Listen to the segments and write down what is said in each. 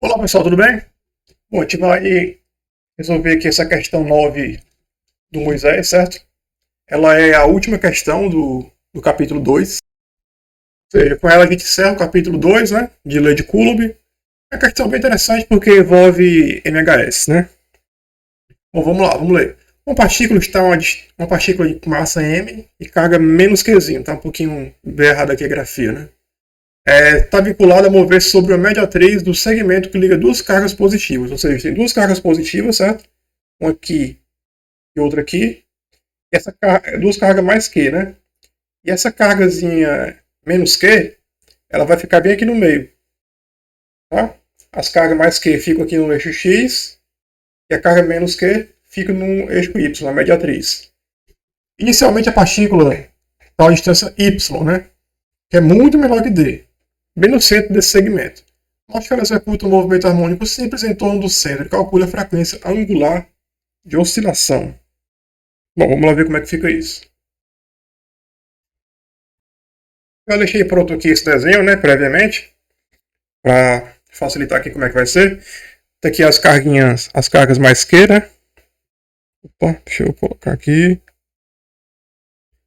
Olá pessoal, tudo bem? Bom, a gente vai resolver aqui essa questão 9 do Moisés, certo? Ela é a última questão do capítulo 2. Ou seja, com ela a gente encerra o capítulo 2, né? De Lei de Coulomb. É uma questão bem interessante porque envolve MHS, né? Bom, vamos lá, vamos ler. Uma partícula está uma partícula de massa m e carga menos qzinho. Tá um pouquinho bem errado aqui a grafia, né? Está vinculado a mover sobre uma mediatriz do segmento que liga duas cargas positivas. Ou seja, tem duas cargas positivas, certo? Uma aqui e outra aqui. E essa duas cargas mais Q, né? E essa cargazinha menos Q, ela vai ficar bem aqui no meio. Tá? As cargas mais Q ficam aqui no eixo X e a carga menos Q fica no eixo Y, na mediatriz. Inicialmente a partícula está a distância Y, né? Que é muito menor que D. Bem no centro desse segmento. Mostra que ela executa um movimento harmônico simples em torno do centro e calcula a frequência angular de oscilação. Bom, vamos lá ver como é que fica isso. Eu deixei pronto aqui esse desenho, né, previamente, para facilitar aqui como é que vai ser. Tem aqui as carguinhas, as cargas mais Q, né? Opa, deixa eu colocar aqui.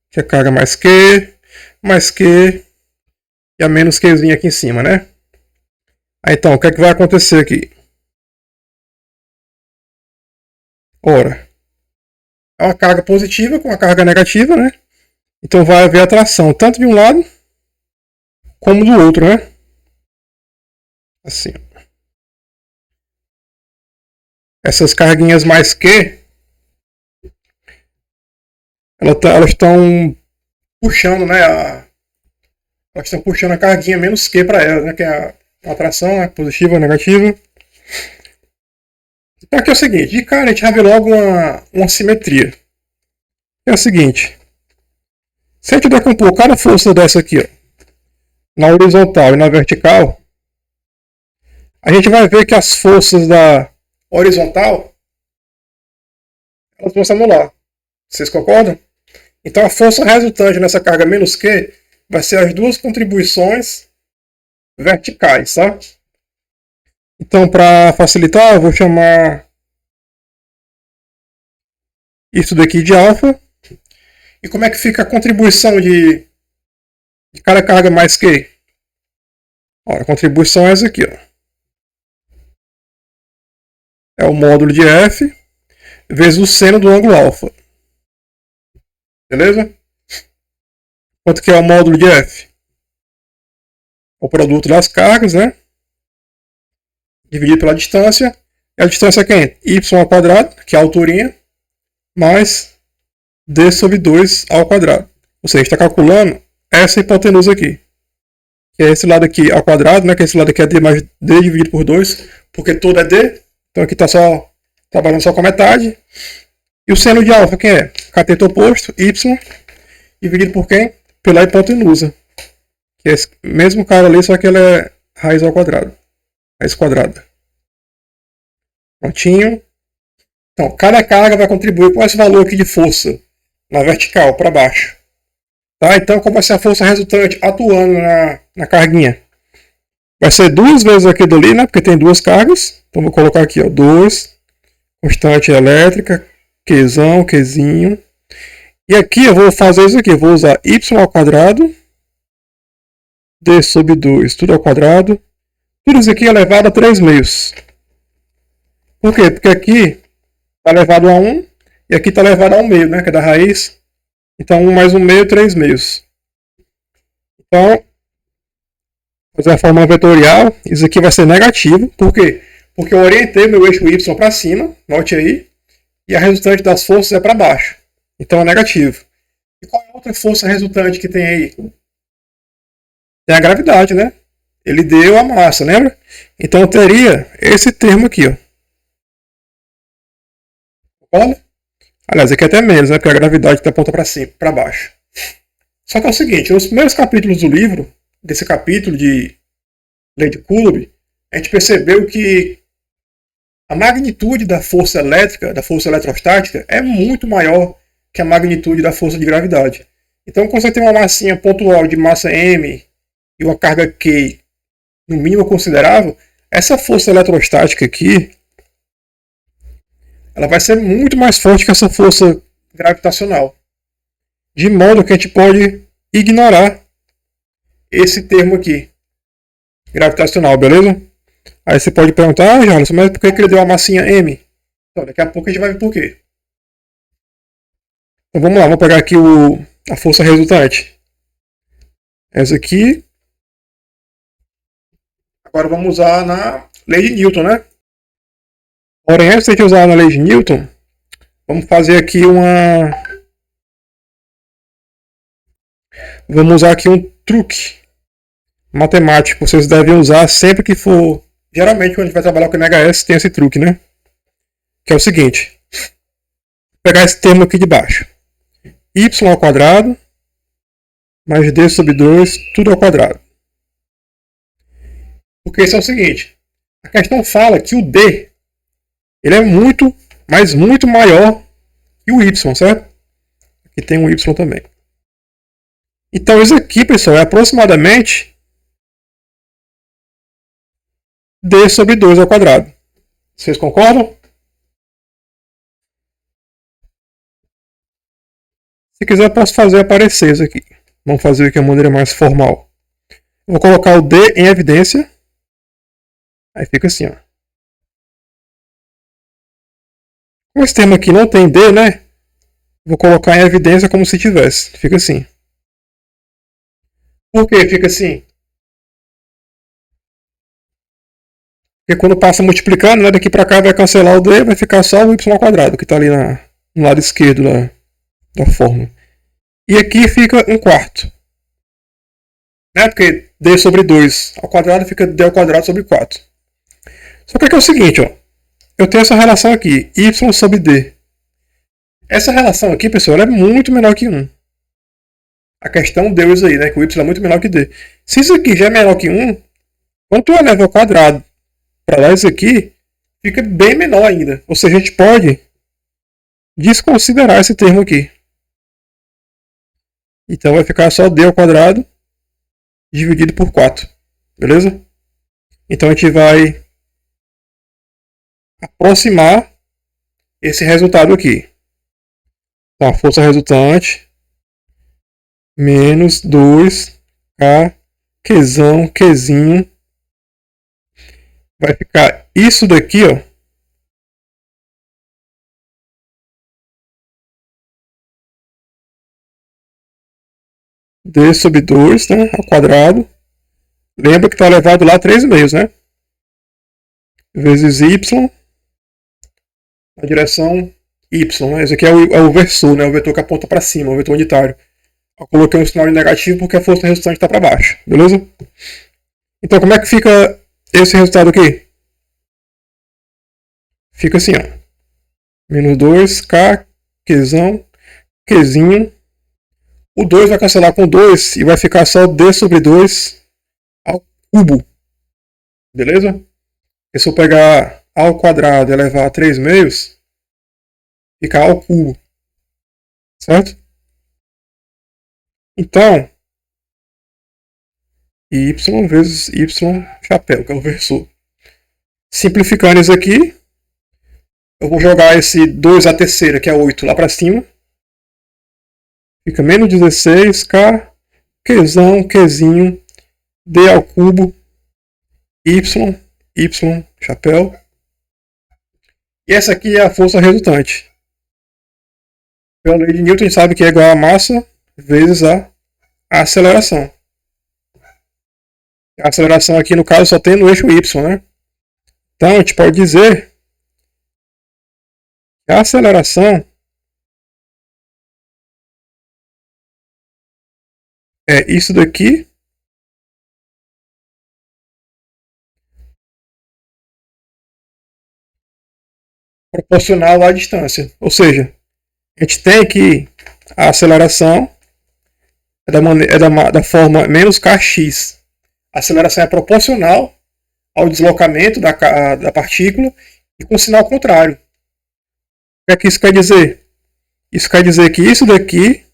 Aqui a carga mais Q e a menos Qzinha aqui em cima, né? Aí, então, o que é que vai acontecer aqui? Ora, é uma carga positiva com uma carga negativa, né? Então vai haver atração tanto de um lado como do outro, né? Assim. Essas carguinhas mais Q, elas estão puxando, né? Elas estão puxando a carguinha menos Q para elas, né? Que é a atração, né? Positiva ou negativa. Então aqui é o seguinte, de cara a gente já vê logo uma simetria. É o seguinte, se a gente decompor cada força dessa aqui, ó, na horizontal e na vertical, a gente vai ver que as forças da horizontal, elas vão se anular. Vocês concordam? Então a força resultante nessa carga menos Q vai ser as duas contribuições verticais, tá? Então, para facilitar, eu vou chamar isso daqui de alfa. E como é que fica a contribuição de cada carga mais Q? Ó, a contribuição é essa aqui, ó. É o módulo de F vezes o seno do ângulo alfa. Beleza? Quanto que é o módulo de F? O produto das cargas, né? Dividido pela distância. E a distância é quem? Y ao quadrado, que é a alturinha, mais D sobre 2 ao quadrado. Ou seja, a gente está calculando essa hipotenusa aqui. Que é esse lado aqui ao quadrado, né? Que esse lado aqui é D mais D dividido por 2, porque todo é D. Então aqui está só trabalhando só com a metade. E o seno de alfa, quem é? Cateto oposto, Y, dividido por quem? Pela hipotenusa. Que é esse mesmo cara ali, só que ele é raiz ao quadrado. Raiz quadrada. Prontinho. Então, cada carga vai contribuir com esse valor aqui de força na vertical, para baixo. Tá? Então, qual vai ser a força resultante atuando na carguinha? Vai ser duas vezes aquilo ali, né? Porque tem duas cargas. Então, vou colocar aqui, ó, 2. Constante elétrica, Qzão, Qzinho. E aqui eu vou fazer isso aqui. Eu vou usar y ao quadrado, d sobre 2, tudo ao quadrado. Tudo isso aqui é elevado a 3 meios. Por quê? Porque aqui está elevado a 1 e aqui está elevado a 1 meio, né? Que é da raiz. Então 1 mais 1 meio, 3 meios. Então, fazer a fórmula vetorial, isso aqui vai ser negativo. Por quê? Porque eu orientei meu eixo y para cima, note aí, e a resultante das forças é para baixo. Então é negativo. E qual é a outra força resultante que tem aí? Tem a gravidade, né? Ele deu a massa, lembra? Então eu teria esse termo aqui, ó. Olha. Aliás, aqui é até menos, né? Porque a gravidade está aponta para cima, para baixo. Só que é o seguinte, nos primeiros capítulos do livro, desse capítulo de Lei de Coulomb, a gente percebeu que a magnitude da força elétrica, da força eletrostática, é muito maior que a magnitude da força de gravidade. Então, quando você tem uma massinha pontual de massa m e uma carga Q no mínimo considerável, Essa força eletrostática aqui, ela vai ser muito mais forte que essa força gravitacional. De modo que a gente pode ignorar esse termo aqui, gravitacional, beleza? Aí você pode perguntar, Jonas, mas por que ele deu a massinha M? Então, daqui a pouco a gente vai ver por quê. Então vamos lá, vamos pegar aqui a força resultante. Essa aqui. Agora vamos usar na lei de Newton, né? Porém, antes de a gente usar na lei de Newton, vamos fazer aqui Vamos usar aqui um truque matemático. Vocês devem usar sempre que for... Geralmente, quando a gente vai trabalhar com MHS, tem esse truque, né? Que é o seguinte. Vou pegar esse termo aqui de baixo. Y ao quadrado mais D sobre 2, tudo ao quadrado. Porque isso é o seguinte. A questão fala que o D ele é muito, mas muito maior que o Y, certo? Aqui tem um Y também. Então isso aqui, pessoal, é aproximadamente D sobre 2 ao quadrado. Vocês concordam? Se quiser, eu posso fazer aparecer isso aqui. Vamos fazer aqui de uma maneira mais formal. Vou colocar o D em evidência. Aí fica assim, ó. Como esse termo aqui não tem D, né? Vou colocar em evidência como se tivesse. Fica assim. Por que fica assim? Porque quando passa multiplicando, né, daqui para cá vai cancelar o D, vai ficar só o y ao quadrado, que está ali no lado esquerdo da fórmula. E aqui fica 1/4. Né, porque D sobre 2 ao quadrado fica D ao quadrado sobre 4. Só que aqui é o seguinte, ó. Eu tenho essa relação aqui, y sobre D. Essa relação aqui, pessoal, ela é muito menor que 1. A questão deu isso aí, né, que o y é muito menor que D. Se isso aqui já é menor que 1, quando tu eleva ao quadrado para dar isso aqui, fica bem menor ainda. Ou seja, a gente pode desconsiderar esse termo aqui. Então vai ficar só D ao quadrado dividido por 4. Beleza? Então a gente vai aproximar esse resultado aqui. Então a força resultante menos 2K Qzão, Qzinho. Vai ficar isso daqui, ó. D sobre 2, né, ao quadrado. Lembra que está elevado lá 3 meios, né? Vezes y na direção y. Né? Esse aqui é o versor, né? O vetor que aponta para cima, o vetor unitário. Eu coloquei um sinal de negativo porque a força resultante está para baixo, beleza? Então como é que fica esse resultado aqui? Fica assim, ó. Menos 2K, Qzão, Qzinho. O 2 vai cancelar com 2 e vai ficar só D sobre 2 ao cubo. Beleza? E se eu pegar ao quadrado e elevar a 3 meios, fica ao cubo. Certo? Então, y vezes y chapéu, que é o versor. Simplificando isso aqui, eu vou jogar esse 2 à terceira, que é 8, lá para cima. Fica menos 16K, Qzão, Qzinho, D ao cubo, y chapéu. E essa aqui é a força resultante. Pela lei de Newton, a gente sabe que é igual a massa vezes a aceleração. A aceleração aqui, no caso, só tem no eixo y, né? Então, a gente pode dizer que a aceleração é isso daqui proporcional à distância. Ou seja, a gente tem que a aceleração da forma menos kx. A aceleração é proporcional ao deslocamento da partícula e com sinal contrário. O que é que isso quer dizer? Isso quer dizer que isso daqui,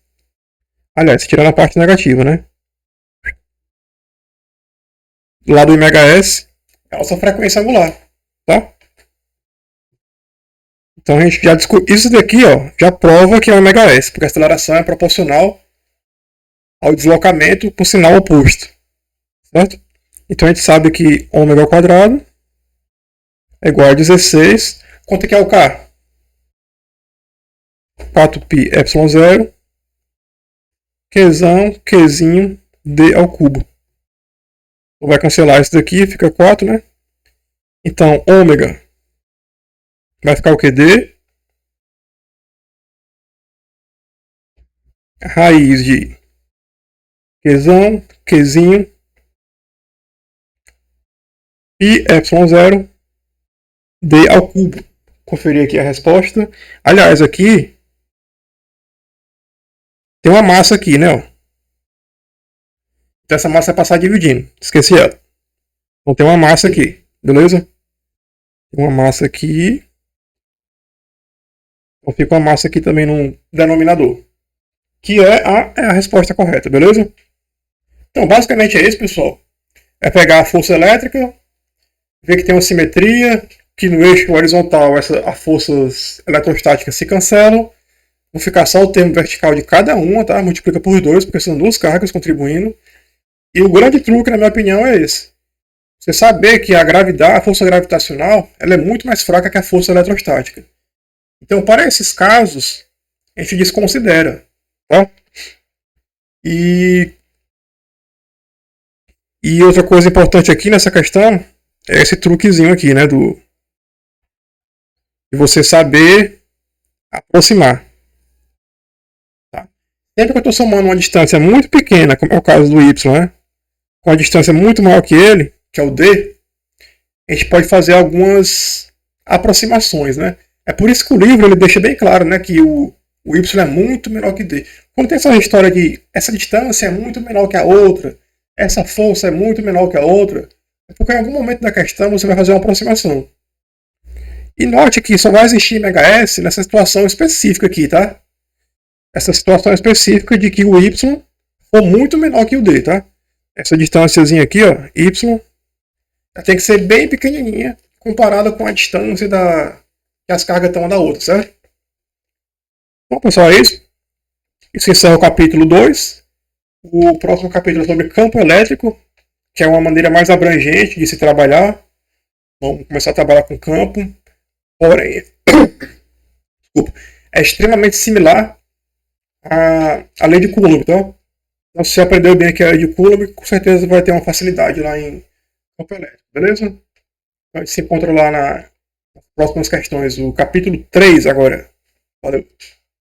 aliás, tirando a parte negativa, né? Do lado do MHS, É a nossa frequência angular, tá? Então a gente já descobriu. Isso daqui, ó, já prova que é ω/s, porque a aceleração é proporcional ao deslocamento por sinal oposto, certo? Então a gente sabe que ômega ao quadrado é igual a 16. Quanto é que é o K? 4π ε0, Qzinho, d ao cubo. Então vai cancelar isso daqui, fica 4, né? Então ômega vai ficar o que? D raiz de Qzinho, π ε0, d ao cubo. Conferir aqui a resposta. Aliás, aqui tem uma massa aqui, né? Ó. Então essa massa vai passar dividindo. Esqueci ela. Então tem uma massa aqui, beleza? Tem uma massa aqui. Então fica uma massa aqui também no denominador. Que é a resposta correta, beleza? Então basicamente é isso, pessoal. É pegar a força elétrica, ver que tem uma simetria, que no eixo horizontal as forças eletrostáticas se cancelam. Vou ficar só o termo vertical de cada uma, tá? Multiplica por 2, porque são duas cargas contribuindo. E o grande truque, na minha opinião, é esse. Você saber que a gravidade, a força gravitacional, ela é muito mais fraca que a força eletrostática. Então, para esses casos, a gente desconsidera, tá? E outra coisa importante aqui nessa questão é esse truquezinho aqui, né? De você saber aproximar. Tá? Sempre que eu estou somando uma distância muito pequena, como é o caso do y, né? Com a distância muito maior que ele, que é o d, a gente pode fazer algumas aproximações, né? É por isso que o livro ele deixa bem claro, né, que o y é muito menor que d. Quando tem essa história de essa distância é muito menor que a outra, essa força é muito menor que a outra, é porque em algum momento da questão você vai fazer uma aproximação. E note que só vai existir МHS nessa situação específica aqui, tá? Essa situação específica de que o y for muito menor que o d, tá? Essa distânciazinha aqui, ó, y, tem que ser bem pequenininha comparada com a distância que as cargas estão uma da outra, certo? Bom, pessoal, é isso. Isso encerra o capítulo 2. O próximo capítulo é sobre campo elétrico, que é uma maneira mais abrangente de se trabalhar. Vamos começar a trabalhar com campo. Porém, desculpa, é extremamente similar à lei de Coulomb, tá? Então, se você aprendeu bem aqui a lei de Coulomb, com certeza vai ter uma facilidade lá em campo elétrico, beleza? Então, a gente se encontra lá nas próximas questões, o capítulo 3 agora. Valeu!